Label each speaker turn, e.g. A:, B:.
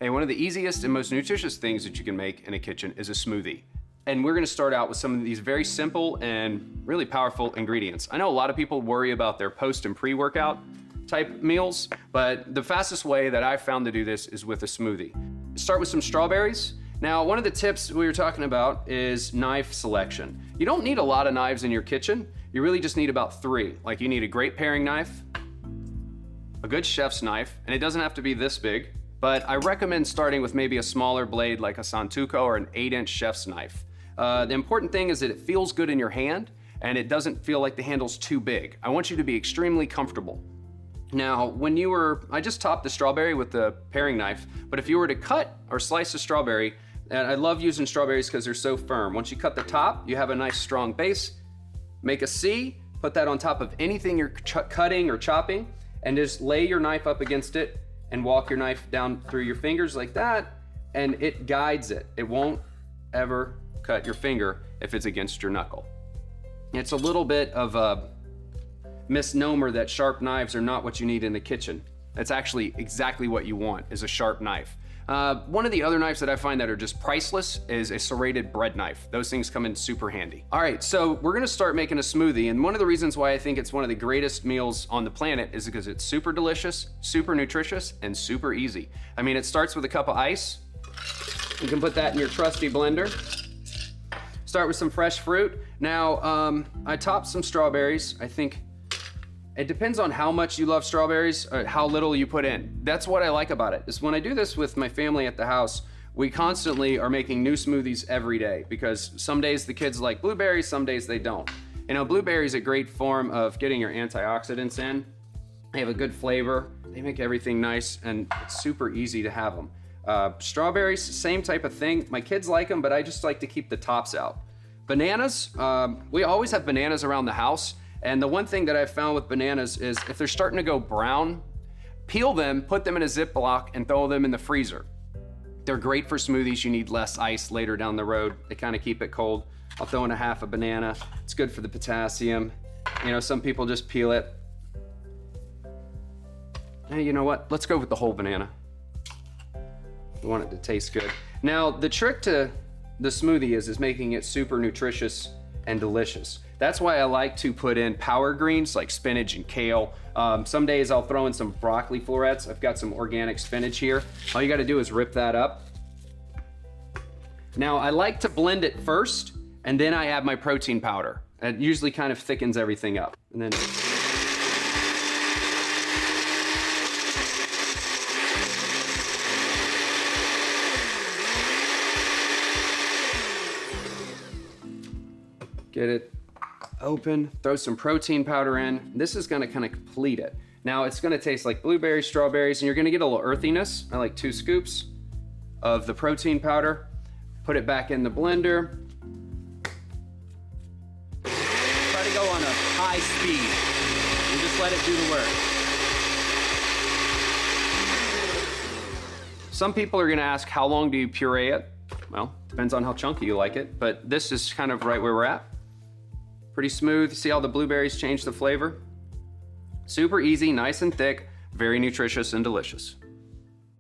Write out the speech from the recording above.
A: Hey, one of the easiest and most nutritious things that you can make in a kitchen is a smoothie. And we're gonna start out with some of these very simple and really powerful ingredients. I know a lot of people worry about their post and pre-workout type meals, but the fastest way that I've found to do this is with a smoothie. Start with some strawberries. Now, one of the tips we were talking about is knife selection. You don't need a lot of knives in your kitchen. You really just need about 3. Like, you need a great paring knife, a good chef's knife, and it doesn't have to be this big, but I recommend starting with maybe a smaller blade like a Santoku or an 8-inch chef's knife. The important thing is that it feels good in your hand and it doesn't feel like the handle's too big. I want you to be extremely comfortable. Now, I just topped the strawberry with the paring knife, but if you were to cut or slice a strawberry, and I love using strawberries because they're so firm. Once you cut the top, you have a nice strong base. Make a C, put that on top of anything you're cutting or chopping, and just lay your knife up against it and walk your knife down through your fingers like that, and it guides it. It won't ever cut your finger if it's against your knuckle. It's a little bit of a misnomer that sharp knives are not what you need in the kitchen. That's actually exactly what you want, is a sharp knife. One of the other knives that I find that are just priceless is a serrated bread knife. Those things come in super handy. All right, so we're gonna start making a smoothie, and one of the reasons why I think it's one of the greatest meals on the planet is because it's super delicious, super nutritious, and super easy. I mean, it starts with a cup of ice. You can put that in your trusty blender. Start with some fresh fruit. Now, I topped some strawberries. I think it depends on how much you love strawberries or how little you put in. That's what I like about it, is when I do this with my family at the house, we constantly are making new smoothies every day because some days the kids like blueberries, some days they don't. You know, blueberries are a great form of getting your antioxidants in. They have a good flavor. They make everything nice and it's super easy to have them. Strawberries, same type of thing. My kids like them, but I just like to keep the tops out. Bananas, we always have bananas around the house. And the one thing that I've found with bananas is if they're starting to go brown, peel them, put them in a Ziploc, and throw them in the freezer. They're great for smoothies. You need less ice later down the road. They kind of keep it cold. I'll throw in a half a banana. It's good for the potassium. You know, some people just peel it. Hey, you know what? Let's go with the whole banana. We want it to taste good. Now, the trick to the smoothie is making it super nutritious and delicious. That's why I like to put in power greens like spinach and kale. Some days I'll throw in some broccoli florets. I've got some organic spinach here. All you gotta do is rip that up. Now I like to blend it first and then I add my protein powder. It usually kind of thickens everything up. And then get it open, throw some protein powder in. This is gonna kind of complete it. Now it's gonna taste like blueberries, strawberries, and you're gonna get a little earthiness. I like 2 scoops of the protein powder. Put it back in the blender. Try to go on a high speed and just let it do the work. Some people are gonna ask, how long do you puree it? Well, depends on how chunky you like it, but this is kind of right where we're at. Pretty smooth. See how the blueberries change the flavor? Super easy, nice and thick, very nutritious and delicious.